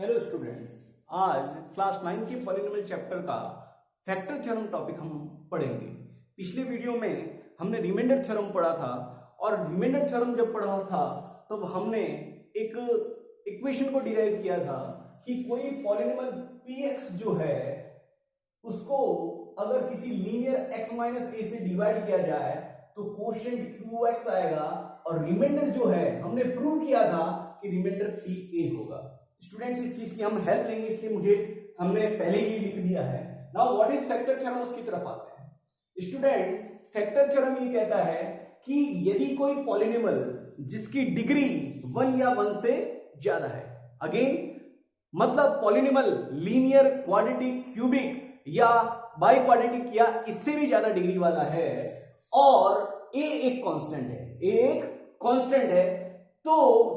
Hello students, आज class 9 के polynomial chapter का फैक्टर थ्योरम टॉपिक हम पढ़ेंगे। पिछले वीडियो में हमने रिमाइंडर थ्योरम पढ़ा था और रिमाइंडर थ्योरम जब पढ़ा था तब हमने एक इक्वेशन को डिराइव किया था कि कोई पॉलिनोमियल px जो है उसको अगर किसी लीनियर x माइनस ए से डिवाइड किया जाए तो कोशेंट qx आएगा और रिमाइंडर जो है हमने प्रूव किया था कि रिमाइंडर pa होगा। स्टूडेंट्स इस चीज की हम हेल्प लेंगे, इसलिए हमने पहले ही लिख दिया है। Now what is factor theorem, उसकी तरफ आते हैं। स्टूडेंट्स, फैक्टर थ्योरम ये कहता है कि यदि कोई पॉलिनोमियल जिसकी डिग्री 1 या 1 से ज्यादा है, अगेन मतलब पॉलिनोमियल लीनियर, क्वाड्रेटिक, क्यूबिक या बाई क्वाड्रेटिक या इससे भी ज्यादा डिग्री वाला है और a एक कांस्टेंट है, a एक कांस्टेंट है, तो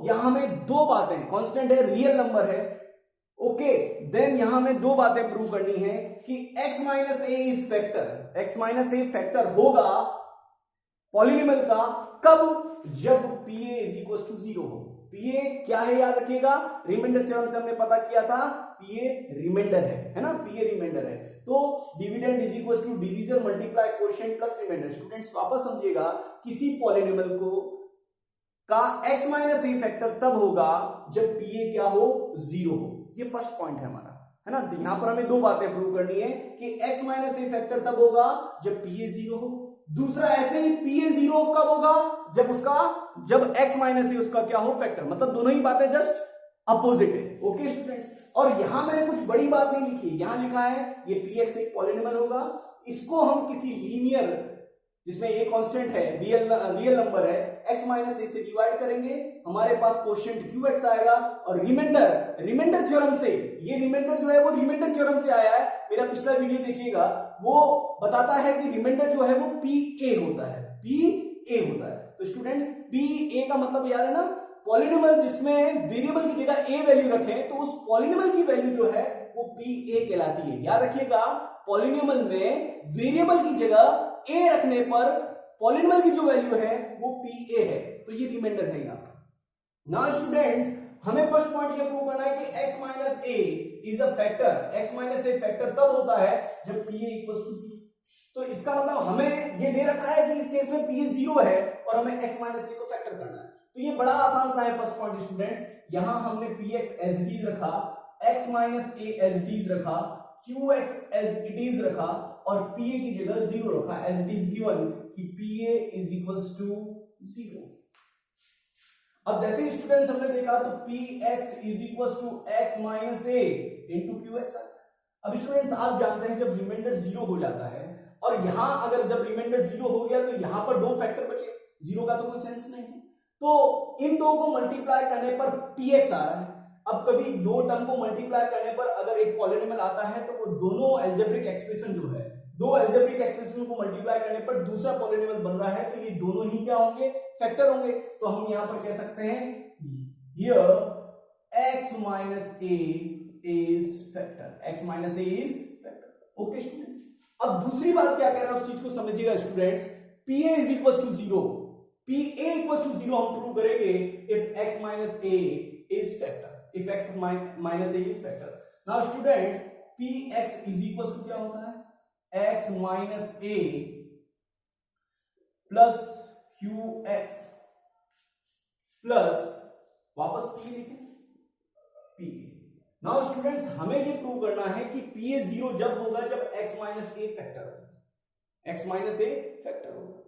यहां में दो बातें, कांस्टेंट है, रियल नंबर है, ओके, देन यहां में दो बातें प्रूव करनी है कि x minus A is factor, x minus A factor होगा पॉलिनोमियल का कब, जब pa इज इक्वल टू 0 हो। pa क्या है याद रखिएगा, रिमाइंडर थ्योरम से हमने पता किया था pa रिमाइंडर है ना, pa रिमाइंडर है, तो dividend is equal to division multiply quotient plus remainder. Students वापस समझिएगा, किसी पॉलिनोमियल को का x माइनस ए फैक्टर तब होगा जब pa क्या हो, 0 हो। ये फर्स्ट पॉइंट है हमारा, है ना। तो यहां पर हमें दो बातें प्रूव करनी है कि x माइनस ए फैक्टर तब होगा जब pa 0 हो। दूसरा ऐसे ही pa 0 कब होगा, जब x माइनस ए उसका क्या हो, फैक्टर। मतलब दोनों ही बातें जस्ट अपोजिट है, ओके स्टूडेंट्स। और यहां मैंने कुछ बड़ी बात नहीं लिखी, यहां लिखा है ये px एक पॉलिनोमियल होगा, इसको हम किसी लीनियर जिसमें a कांस्टेंट है, रियल नंबर है, x माइनस ए से डिवाइड करेंगे, हमारे पास कोशेंट qx आएगा और रिमाइंडर थ्योरम से, ये रिमाइंडर जो है वो रिमाइंडर थ्योरम से आया है। मेरा पिछला वीडियो देखिएगा, वो बताता है कि रिमाइंडर जो है वो pa होता है, pa होता है। तो स्टूडेंट्स pa का मतलब याद है ना, पॉलिनोमियल जिसमें वेरिएबल की जगह a वैल्यू रखें तो उस पॉलिनोमियल की वैल्यू जो है वो pa कहलाती है। याद रखिएगा, पॉलिनोमियल में वेरिएबल की जगह a रखने पर पॉलिनोमियल की जो वैल्यू है वो pa है, तो ये रिमाइंडर है यहाँ पर। नाउ स्टूडेंट्स, हमें फर्स्ट पॉइंट ये प्रूव करना है कि x minus A is a factor, x minus A factor तब होता है जब pa इक्वल टू 0। तो इसका मतलब हमें ये दे रखा है कि इस केस में pa 0 है और हमें x माइनस ए को फैक्टर करना है। तो ये बड़ा आसान सा है फर्स्ट पॉइंट स्टूडेंट्स। यहां हमने px एज इट इज रखा, x minus A as it is रखा, qx एज इट इज रखा और pa की जगह 0 रखा, एज इट इज गिवन कि pa इज इक्वल्स टू 0। अब जैसे स्टूडेंट्स हमने देखा तो px is equals to x minus A into qx। अब स्टूडेंट्स आप जानते हैं जब रिमाइंडर 0 हो जाता है और यहां अगर जब रिमाइंडर 0 हो गया तो यहां पर दो फैक्टर बचे, 0 का तो कोई सेंस नहीं है, तो इन दो को मल्टीप्लाई करने पर px आ रहा है। अब कभी दो टर्म को मल्टीप्लाई करने पर अगर एक पॉलिनोमियल आता है तो वो दोनों अलजेब्रिक एक्सप्रेशन जो है, दो अलजेब्रिक एक्सप्रेशन को मल्टीप्लाई करने पर दूसरा पॉलिनोमियल बन रहा है, तो ये दोनों ही क्या होंगे, फैक्टर होंगे। तो हम यहां पर कह सकते हैं here x minus A is factor, x minus A is factor, okay students. अब दूसरी बात क्या कह रहा है उस चीज को समझिएगा students, pa is equal to 0, pa equal to 0 हम प्रूव करेंगे if x minus A is factor, if x minus a is factor. Now students, px is equals to क्या होता है, x minus a plus qx plus वापस p लिखें, pa। Now students, हमें ये prove करना है कि pa 0 जब होगा जब x minus a फैक्टर होगा, x minus a फैक्टर होगा।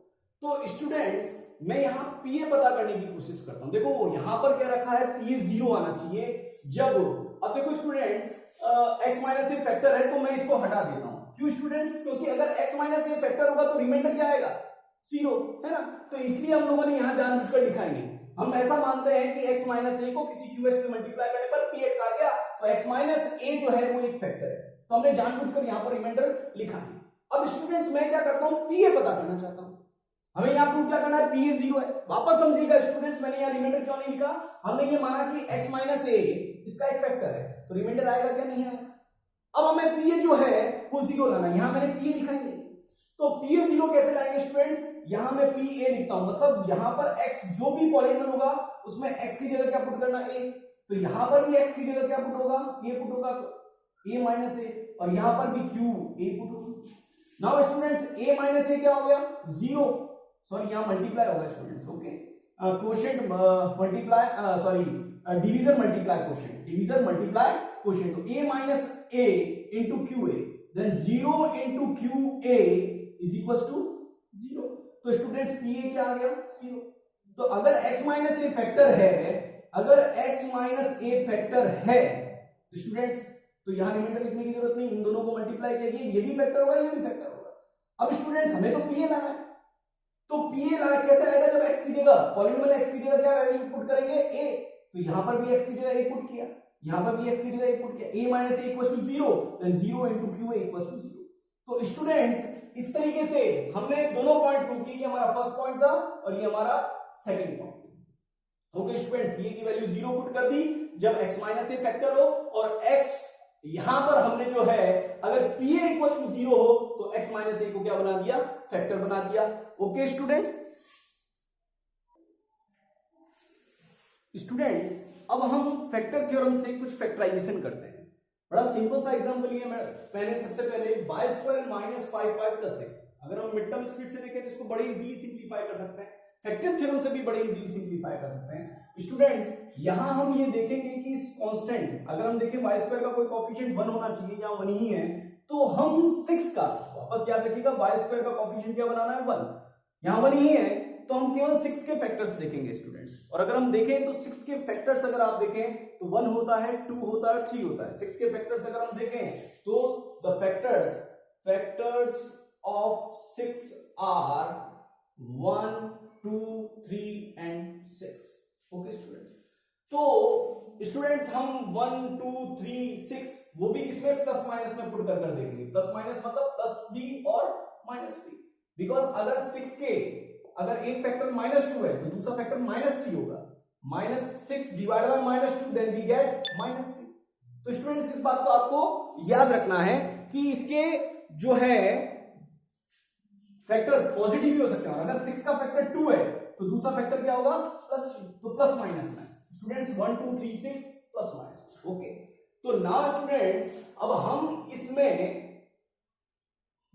तो स्टूडेंट्स, मैं यहां pa पता करने की कोशिश करता हूं। देखो यहां पर क्या रखा है, pa 0 आना चाहिए जब, अब देखो स्टूडेंट्स, x माइनस ए फैक्टर है तो मैं इसको हटा देता हूं। क्यों स्टूडेंट्स, क्योंकि अगर x माइनस ए फैक्टर होगा तो रिमाइंडर क्या आएगा, 0, है ना। तो इसलिए हम लोगों ने यहां जानबूझकर लिखा ही नहीं, हम ऐसा मानते हैं कि x माइनस ए को किसी qx से मल्टीप्लाई करने पर px आ गया, तो x माइनस ए जो है वो एक फैक्टर है, तो हमने जानबूझकर यहां पर रिमाइंडर लिखा नहीं। अब स्टूडेंट्स, मैं क्या करता हूं, pa पता करना चाहता हूं। हमें यहां प्रूव क्या करना है, pa 0 है। वापस समझिएगा स्टूडेंट्स, मैंने यहां रिमाइंडर क्यों नहीं लिखा, हमने ये माना कि x माइनस ए इसका एक फैक्टर है, तो रिमाइंडर आएगा क्या, नहीं आएगा। अब हमें pa जो है वो 0 लाना है, यहां मैंने pa लिखा ही नहीं, तो pa 0 कैसे लाएंगे स्टूडेंट्स, यहां मैं pa लिखता हूं, मतलब यहां पर x जो भी पॉलिनोमियल होगा उसमें x की जगह क्या पुट करना, a। तो यहां पर भी x की जगह क्या पुट होगा, a पुट होगा, a माइनस a, और यहां पर भी q a पुट होगा। Now students a minus a क्या हो गया, 0, सॉरी यहां मल्टीप्लाई होगा students, okay, quotient multiply, sorry division multiply quotient, division multiply quotient, तो a minus a into Q A, then 0 into Q A is equal to 0। तो students P A क्या आ गया, 0। तो अगर x माइनस ए factor है, अगर x minus ए factor है students, तो यहां रिमाइंडर लिखने की जरूरत नहीं, इन दोनों को मल्टीप्लाई किया, ये भी फैक्टर होगा, ये भी फैक्टर होगा। अब स्टूडेंट्स हमें तो पी ए लाना है, तो पी ए लाना कैसे आएगा, जब x की जगह पॉलिनोमियल x की जगह क्या वैल्यू पुट करेंगे, a, तो यहां पर भी x की जगह a पुट किया, यहां पर भी x की जगह a पुट किया, a minus a equal to 0, then 0 into Q A equal to 0। तो स्टूडेंट्स इस तरीके से हमने दोनों पॉइंट प्रूव किए, ये हमारा फर्स्ट पॉइंट था और ये हमारा second point. Okay student, P A की वैल्यू 0 पुट कर दी जब x माइनस ए फैक्टर हो, और x यहां पर हमने जो है अगर पी ए इक्वल टू 0 हो तो x माइनस ए को क्या बना दिया, फैक्टर बना दिया। ओके स्टूडेंट्स, अब हम फैक्टर थ्योरम से कुछ फैक्टराइजेशन करते हैं। बड़ा सिंपल सा एग्जांपल लिया मैंने सबसे पहले y square minus 5y plus 6, अगर हम मिड टर्म स्पीड से देखें तो इसको बड़े इजीली सिंप्लीफाई कर सकते हैं, फैक्टर थ्योरम से भी बड़े इजीली सिंप्लीफाई कर सकते हैं। स्टूडेंट्स यहां हम ये देखेंगे कि इस कांस्टेंट, अगर हम देखें y स्क्वायर का कोई कोएफिशिएंट 1 होना चाहिए, यहां 1 ही है, तो हम 6 का, वापस याद रखिएगा y स्क्वायर का कोएफिशिएंट क्या बनाना है, 1, यहां 1 ही है, तो हम केवल 6 के फैक्टर्स देखेंगे स्टूडेंट्स। और अगर हम देखें तो 6 के फैक्टर्स अगर आप देखें तो 1 होता है, 2 होता है, 3 होता है। 6 के फैक्टर्स अगर हम देखें तो the factors of 6 are 1 2 3 and 6। Okay students, तो स्टूडेंट्स हम 1 2 3 6 वो भी किसमें, प्लस माइनस में पुट कर देखेंगे। प्लस माइनस मतलब प्लस बी और माइनस बी, बिकॉज अगर 6 के अगर एक फैक्टर -2 है तो दूसरा फैक्टर -3 होगा, -6 divided by -2 then we get -3। तो स्टूडेंट्स इस बात को आपको याद रखना है कि इसके जो है फैक्टर पॉजिटिव भी हो सकते हैं, अगर 6 का फैक्टर 2 है तो दूसरा फैक्टर क्या होगा, +3, तो प्लस माइनस में स्टूडेंट्स 1 2 3 6 प्लस माइनस। ओके, तो नाउ स्टूडेंट्स अब हम इसमें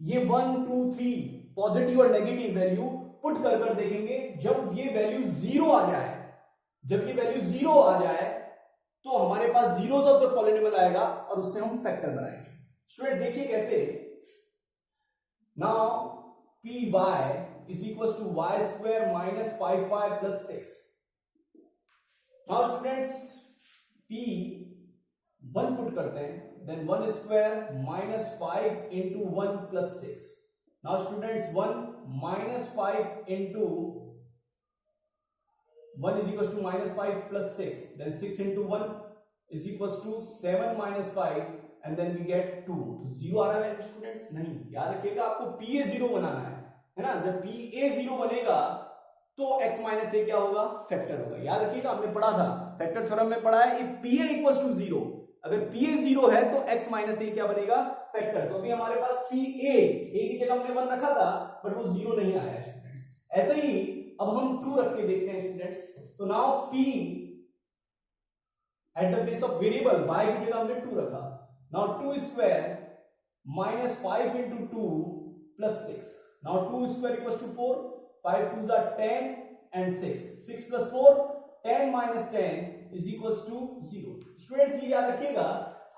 ये 1 2 3 पॉजिटिव और नेगेटिव वैल्यू पुट कर देखेंगे। जब ये वैल्यू 0 आ जाए, जब ये वैल्यू 0 आ जाए तो हमारे पास जीरोस ऑफ द पॉलिनोमियल आएगा और उससे हम फैक्टर बनाएंगे। स्टूडेंट देखिए कैसे, now P Y is equal to Y square minus 5y plus 6। Now students P 1 put करते हैं, then 1 square minus 5 into 1 plus 6। Now students 1 minus 5 into 1 is equals to minus 5 plus 6, then 6 into 1 is equals to 7 minus 5 and then we get 2। तो 0 आ रहा है students, नहीं, याद रखिएगा आपको PA 0 बनाना है ना। जब PA 0 बनेगा तो x माइनस ए क्या होगा, फैक्टर होगा। याद रखिएगा हमने पढ़ा था, फैक्टर थ्योरम में पढ़ा है, इफ PA इक्वल्स टू 0, अगर PA 0 है तो x माइनस ए क्या बनेगा, फैक्टर। तो अभी हमारे पास PA a की जगह हमने 1 रखा था बट वो 0 नहीं आया स्टूडेंट्स। ऐसे ही अब हम 2 रख के देखते हैं स्टूडेंट्स। तो now P at the place of variable y की जगह हमने 2 रखा। Now 2 square minus 5 into 2 plus 6। Now 2 square equals to 4, 5 2s are 10 and 6, 6 plus 4 10 minus 10 is equals to 0। Students ये याद रखिएगा,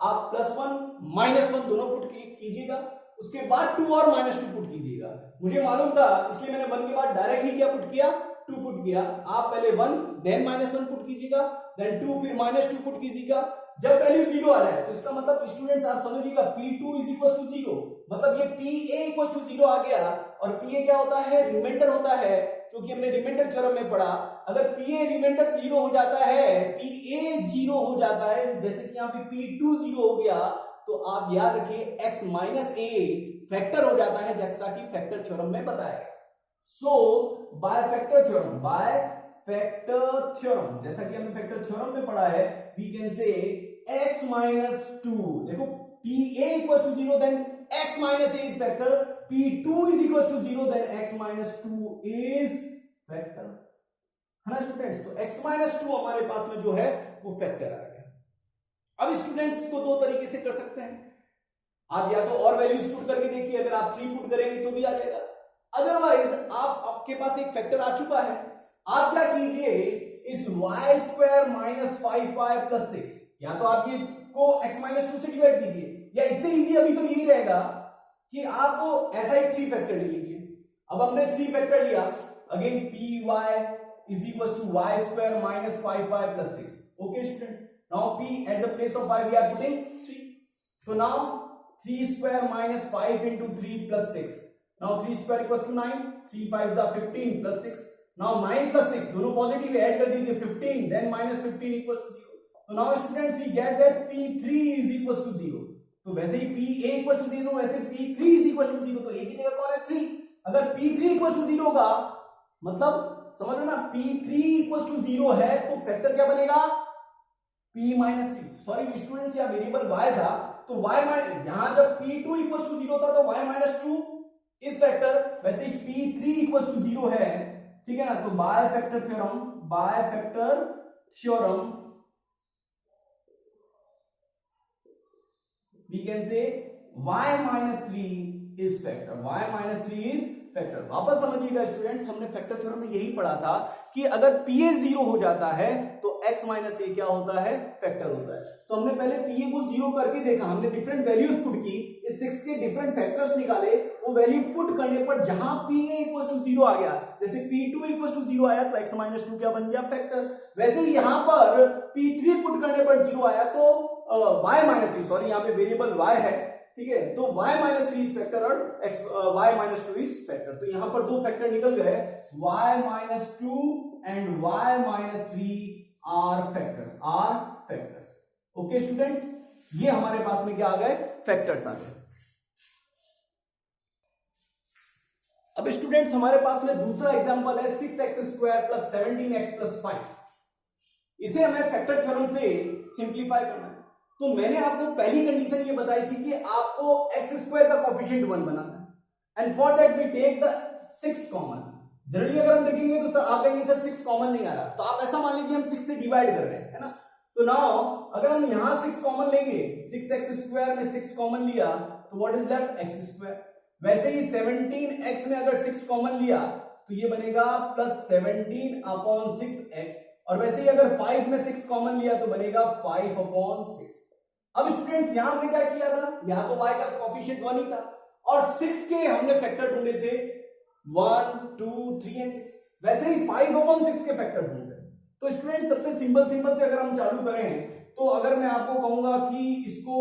आप +1 -1 दोनों पुट कीजिएगा, उसके बाद 2 और -2 पुट कीजिएगा। मुझे मालूम था इसलिए मैंने 1 के बाद डायरेक्ट ही क्या पुट किया, 2 पुट किया। आप पहले 1 देन -1 पुट कीजिएगा, देन 2 फिर -2 पुट कीजिएगा। जब वैल्यू 0 आ रहा है तो इसका मतलब स्टूडेंट्स आप समझिएगा P2 इज इक्वल टू 0, मतलब ये PA इक्वल टू 0 आ गया। और PA क्या होता है, रिमाइंडर होता है, क्योंकि हमने रिमाइंडर थ्योरम में पढ़ा, अगर PA रिमाइंडर 0 हो जाता है, PA 0 हो जाता है, जैसे कि यहाँ पे P2 0 हो गया, तो आप याद रखिए x माइनस a फैक्टर हो जाता है, जैसा कि फैक्टर थ्योरम में बताया। सो बाय फैक्टर थ्योरम, जैसा कि हमने फैक्टर थ्योरम में पढ़ा है, we can say x minus 2, देखो PA equals to 0 then x minus a is factor, P2 is equals to 0 then x minus 2 is factor, है है ना स्टूडेंट्स। तो x माइनस 2 हमारे पास में जो है वो फैक्टर आ गया। अब स्टूडेंट्स इसको दो तरीके से कर सकते हैं, आप या तो और वैल्यूज पुट करके देखिए, अगर आप 3 पुट करेंगे तो भी आ जाएगा, अदरवाइज आपके पास एक फैक्टर आ चुका है, आप क्या कीजिए इस y square minus 5y plus 6, या तो आप ये को x माइनस 2 से डिवाइड कीजिए, या इससे इजी अभी तो यही रहेगा कि आप ऐसा एक 3 फैक्टर ले लीजिए। अब हमने 3 फैक्टर लिया, again py is equals to y square minus 5y plus 6. Okay students, now p at the place of y we are putting 3, so now 3 square minus 5 into 3 plus 6, now 3 square equals to 9, 3 5s are 15 plus 6, now 9 plus 6 दोनों positive add कर दीजिए 15, then minus 15 equals to 0. So now students we get that p3 is equals to 0. तो वैसे ही pa equals to 0, वैसे p3 is equals to 0, तो एक ही जगह कौन है 3, अगर p3 equals to 0 होगा मतलब समझ लो ना p3 equals to 0 है तो फैक्टर क्या बनेगा p माइनस 3, सॉरी स्टूडेंट्स यहाँ वेरिएबल y था तो y माइनस, यहां जब p2 equals to 0 था तो y माइनस 2 इस फैक्टर, वैसे ही p3 equals to 0 है, ठीक है ना। तो by factor theorem we can say y minus 3 is factor, y minus 3 is factor. वापस समझिएगा स्टूडेंट्स, हमने फैक्टर थ्योरम में यही पढ़ा था कि अगर pa 0 हो जाता है तो x माइनस ए क्या होता है फैक्टर होता है। तो हमने पहले pa को 0 करके देखा, हमने डिफरेंट वैल्यूज पुट की, इस 6 के डिफरेंट फैक्टर्स निकाले, वो वैल्यू पुट करने पर जहां pa इक्वल टू 0 आ गया, जैसे p2 इक्वल टू 0 आया तो x माइनस 2 क्या बन गया फैक्टर, वैसे ही यहां पर p3 पुट करने पर 0 आया तो y माइनस 3, सॉरी यहाँ पे वेरिएबल y है, ठीक है, तो y माइनस 3 इज फैक्टर और y माइनस 2 इज फैक्टर। तो यहां पर दो फैक्टर निकल गए, y minus 2 and y minus 3 are factors. Okay students, ये हमारे पास में क्या आ गए फैक्टर्स आ गए। अब स्टूडेंट्स हमारे पास में दूसरा एग्जांपल है 6x square plus 17x plus 5, इसे हमें फैक्टर थ्योरम से सिंप्लीफाई करना है। तो मैंने आपको पहली कंडीशन ये बताई थी कि आपको x स्क्वायर का कोएफिशिएंट 1 बनाना है, and for that we take the 6 common. Generally अगर हम देखेंगे तो सर आप कहेंगे सर 6 कॉमन नहीं आ रहा, तो आप ऐसा मान लीजिए हम 6 से डिवाइड कर रहे हैं, है ना। तो नाउ अगर हम यहां 6 कॉमन लेंगे, 6x स्क्वायर में 6 कॉमन लिया तो what is left x square, वैसे ही 17x में अगर 6 कॉमन लिया तो ये बनेगा प्लस 17 अपॉन 6x, और वैसे ही अगर 5 में 6 कॉमन लिया तो बनेगा 5 अपॉन 6। अब स्टूडेंट्स यहां हमने क्या किया था, यहां तो y का कोएफिशिएंट 1 ही था और 6 के हमने फैक्टर ढूंढे थे 1 2 3 एंड 6, वैसे ही 5 अपॉन 6 के फैक्टर ढूंढे। तो स्टूडेंट सबसे सिंपल से अगर हम चालू करें तो अगर मैं आपको कहूंगा कि इसको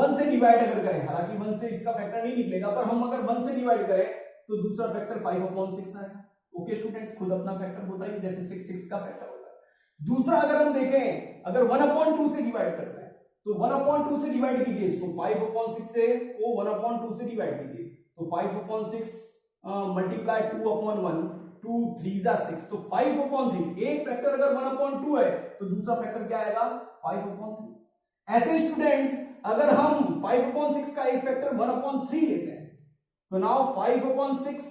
1 से डिवाइड अगर करें, हालांकि 1 से इसका फैक्टर नहीं निकलेगा, पर हम अगर 1 से डिवाइड करें तो दूसरा फैक्टर 5 अपॉन 6 आएगा। ओके स्टूडेंट्स, खुद अपना फैक्टर होता है जैसे 6 का फैक्टर होता है। दूसरा अगर हम देखें, अगर 1 अपॉन 2 से डिवाइड करते हैं तो 1 अपॉन 2 से डिवाइड कीजिए इसको, 5 अपॉन 6 से को 1 अपॉन 2 से डिवाइड कीजिए, तो 5 अपॉन 6 मल्टीप्लाई 2 अपॉन 1, 2 3 जा 6, तो 5 अपॉन 3। एक फैक्टर अगर 1 अपॉन 2 है तो दूसरा फैक्टर क्या आएगा 5 अपॉन 3। ऐसे स्टूडेंट्स अगर हम 5 अपॉन 6 का एक फैक्टर 1 अपॉन 3 लेते हैं तो नाउ 5 अपॉन 6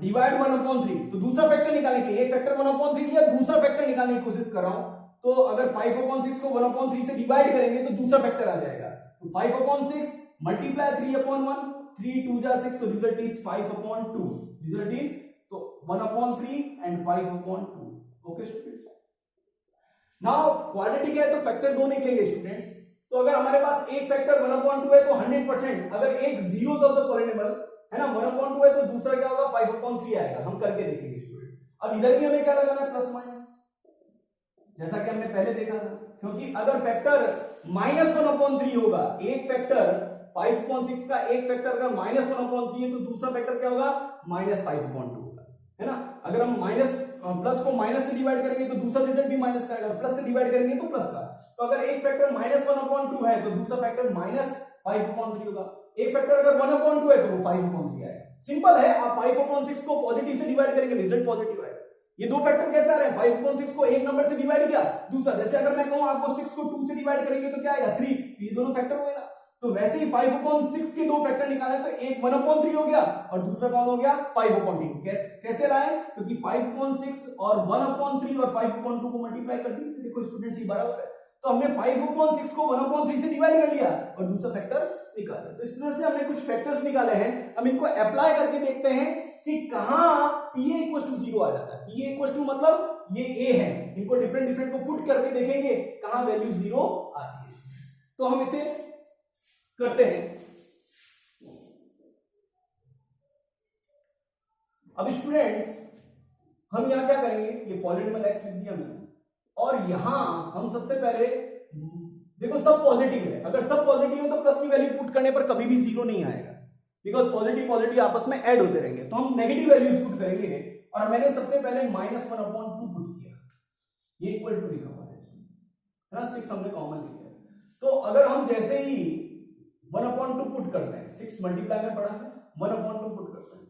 डिवाइड 1 अपॉन 3, तो दूसरा फैक्टर निकालने के, एक फैक्टर 1 अपॉन 3 लिया, दूसरा फैक्टर निकालने की कोशिश कर रहा हूं, तो अगर 5 अपॉन 6 को 1 अपॉन 3 से डिवाइड करेंगे तो दूसरा फैक्टर आ जाएगा, तो 5 अपॉन 6 मल्टीप्लाई 3 अपॉन 1, 3 2 जा 6, तो result is 5 upon 2, result is तो 1 upon 3 and 5 upon 2। Okay students, now quadratic है तो फैक्टर 2 निकलेंगे स्टूडेंट्स। तो अगर हमारे पास एक फैक्टर 1 अपॉन 2 है तो 100%, अगर एक जीरोस ऑफ द पॉलिनोमियल है ना 1 अपॉन 2 है तो दूसरा क्या होगा 5 अपॉन 3 आएगा। हम करके देखेंगे स्टूडेंट्स। अब इधर भी हमें क्या लगाना है प्लस माइनस, जैसा कि हमने पहले देखा था, क्योंकि अगर फैक्टर -1/3 होगा, एक फैक्टर 5/6 का एक फैक्टर अगर -1/3 है तो दूसरा फैक्टर क्या होगा -5/2 होगा, है ना। अगर हम प्लस को माइनस से डिवाइड करेंगे तो दूसरा रिजल्ट भी माइनस का आएगा, प्लस से डिवाइड करेंगे तो प्लस का। तो अगर एक फैक्टर -1/2 है तो दूसरा फैक्टर -5/3 होगा। एक फैक्टर अगर 1/2 है तो वो 5/3 आएगा। सिंपल है, आप 5/6 को पॉजिटिव से डिवाइड करेंगे रिजल्ट पॉजिटिव आएगा। ये दो फैक्टर कैसे आ रहे हैं, 5/6 को एक नंबर से डिवाइड किया, दूसरा, जैसे अगर मैं कहूं आपको 6 को 2 से डिवाइड करेंगे तो क्या आएगा 3, ये दोनों फैक्टर हो गए ना। तो वैसे ही 5/6 के दो फैक्टर निकाले तो एक 1/3 हो गया और दूसरा कौन हो गया 5/2। कैसे लाए? क्योंकि 5/6 और 1/3 और 5/2 को मल्टीप्लाई कर दी। देखो स्टूडेंट्स ये बराबर है, तो हमने 5/6 को 1/3 से डिवाइड कर लिया और दूसरा फैक्टर निकाला। तो इस तरह से हमने कुछ फैक्टर्स निकाले हैं। हम इनको अप्लाई करके देखते हैं कि कहां PA = 0 आ जाता है। PA = मतलब ये A है, इनको डिफरेंट को पुट करके देखेंगे कहां वैल्यू 0 आती है। तो हम इसे करते हैं। अब स्टूडेंट्स हम यहां क्या करेंगे, ये पॉलिनोमियल x लिख दिया मैंने और यहां हम सबसे पहले देखो सब पॉजिटिव है। अगर सब पॉजिटिव है तो प्लस की वैल्यू पुट करने पर कभी भी 0 नहीं आएगा, बिकॉज पॉजिटिव आपस में ऐड होते रहेंगे। तो हम नेगेटिव वैल्यूज पुट करेंगे और मैंने सबसे पहले -1/2 पुट किया, ये इक्वल टू लिखा हुआ है ना, 6 हमने कॉमन ले लिया। तो अगर हम जैसे ही 1/2 पुट करते हैं, 6 मल्टीप्लाई में पड़ा है, 1/2 पुट करते हैं,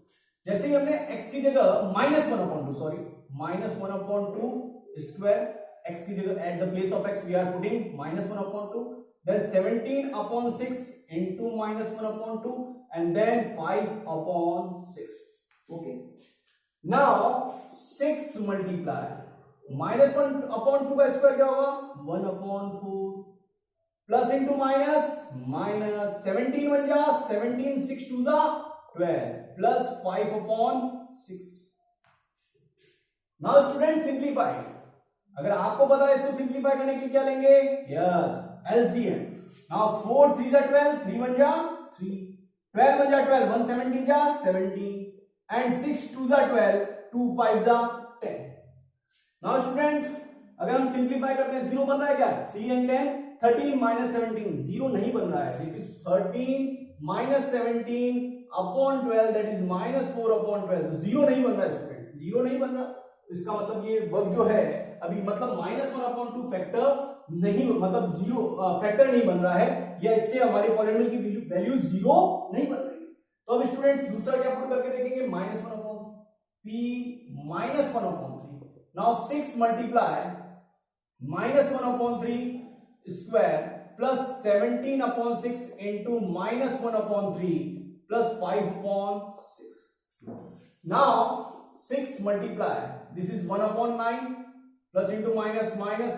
जैसे ही हमने x की जगह -1/2 स्क्वायर, x की जगह at the place of x we are putting -1/2, then 17/6 into -1/2 and then 5/6. Okay, now 6 multiply -1/2 का स्क्वायर क्या होगा 1/4 प्लस इंटू माइनस 17 बन जा 17 6 2 जा 12 प्लस 5/6। Now student simplify. अगर आपको पता है इसको सिंप्लीफाई करने के लिए क्या लेंगे, यस एलसीएम। नाउ 4 3 जा 12, 3 बन जा 3, 12 बन जा 12, 1 17 जा 17 एंड 6 2 जा 12, 2 5 जा 10। नाउ स्टूडेंट अगर हम सिंप्लीफाई करते हैं 0 बन रहा है क्या, 3 and 10 13 - 17, 0 नहीं बन रहा है। This is 13 - 17 upon 12 that is -4/12। तो 0 नहीं बन रहा है स्टूडेंट्स, 0 नहीं बन रहा। तो इसका मतलब ये वर्क जो है अभी मतलब -1/2 फैक्टर नहीं, मतलब 0 फैक्टर नहीं बन रहा है, या इससे हमारे पॉलिनोमियल की वैल्यू 0 नहीं बन रही। तो अब स्टूडेंट्स दूसरा क्या पुट करके देखेंगे, -1/3 p -1/3। Now 6 multiply -1/3 square plus 17/6 into -1/3 plus 5/6। Now 6 multiply this is 1/9 plus into minus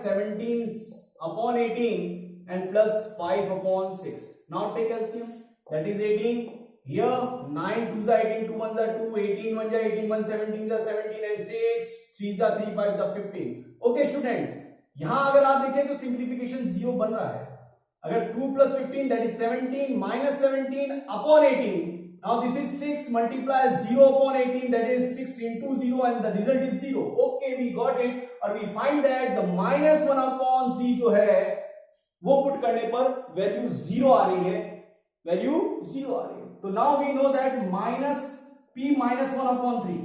17/18 and plus 5/6. Now take LCM, that is 18. Here 9 2 जा 18, 2 1 जा 2, 18 1 जा 18, 1 17 जा 17 and 6 3 जा 3 5 जा 15. Okay students, यहां अगर आप देखें तो सिंप्लीफिकेशन 0 बन रहा है। अगर 2 + 15 that is 17 - 17 upon 18. Now this is 6 multiply 0 upon 18 that is 6 into 0 and the result is 0. Okay, we got it. और we find that the -1/3 जो है वो पुट करने पर वैल्यू 0 आ रही है, वैल्यू 0 आ रही है। तो now we know that -p -1/3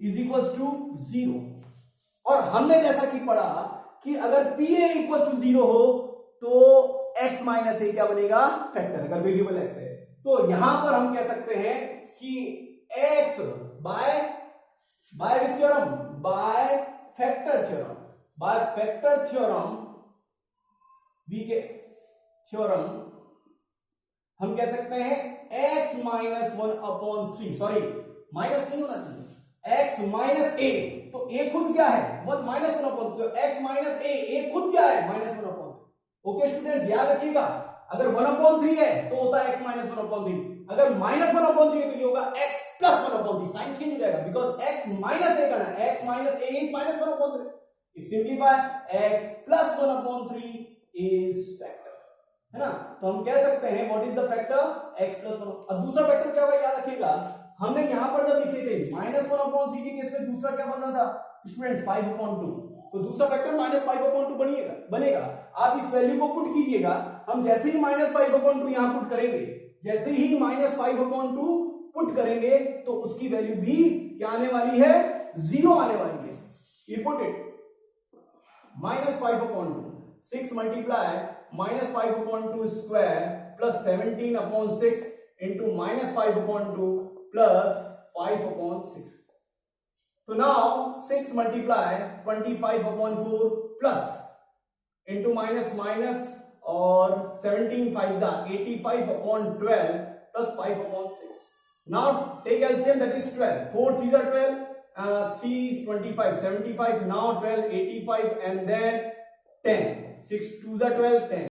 is equals to 0। और हमने जैसा कि पढ़ा कि अगर PA = 0 हो तो x - a क्या बनेगा, फैक्टर, अगर वेरिएबल x है। तो यहां पर हम कह सकते हैं कि x bye theorem, by factor theorem theorem हम कह सकते हैं x - 1/3, सॉरी माइनस नहीं होना चाहिए, x - a। तो a खुद क्या है, -1/3, तो x - a खुद क्या है, -1/3। ओके स्टूडेंट्स याद रखिएगा, अगर 1/3 है तो होता है x - 1/3, अगर -1/3 है तो ये होगा x + 1/3, साइन चेंज हो जाएगा बिकॉज x - a करना है, x - a is -1/3। If simplify x + 1/3 is factor, है ना। तो हम कह सकते हैं what is the factor, x + 1। अब दूसरा फैक्टर क्या होगा याद रखिएगा, हमने यहां पर जब लिखे थे -1/3 के केस में दूसरा क्या बन रहा था स्टूडेंट्स 5/2, तो दूसरा फैक्टर -5/2 बनेगा। आप इस वैल्यू को पुट कीजिएगा, हम जैसे ही -5/2 यहां पुट करेंगे, जैसे ही -5/2 पुट करेंगे तो उसकी वैल्यू भी क्या आने वाली है, 0 आने वाली है। You put it -5/2, 6 multiply -5/2 square plus 17/6 into -5/2 plus 5/6। तो now 6 multiply 25/4 plus into minus और 17 5 जा 85 upon 12 plus 5 upon 6. Now take LCM, that is 12. 4 3s are 12, 3 is 25, 75, now 12, 85 and then 10. 6 2s are 12, 10.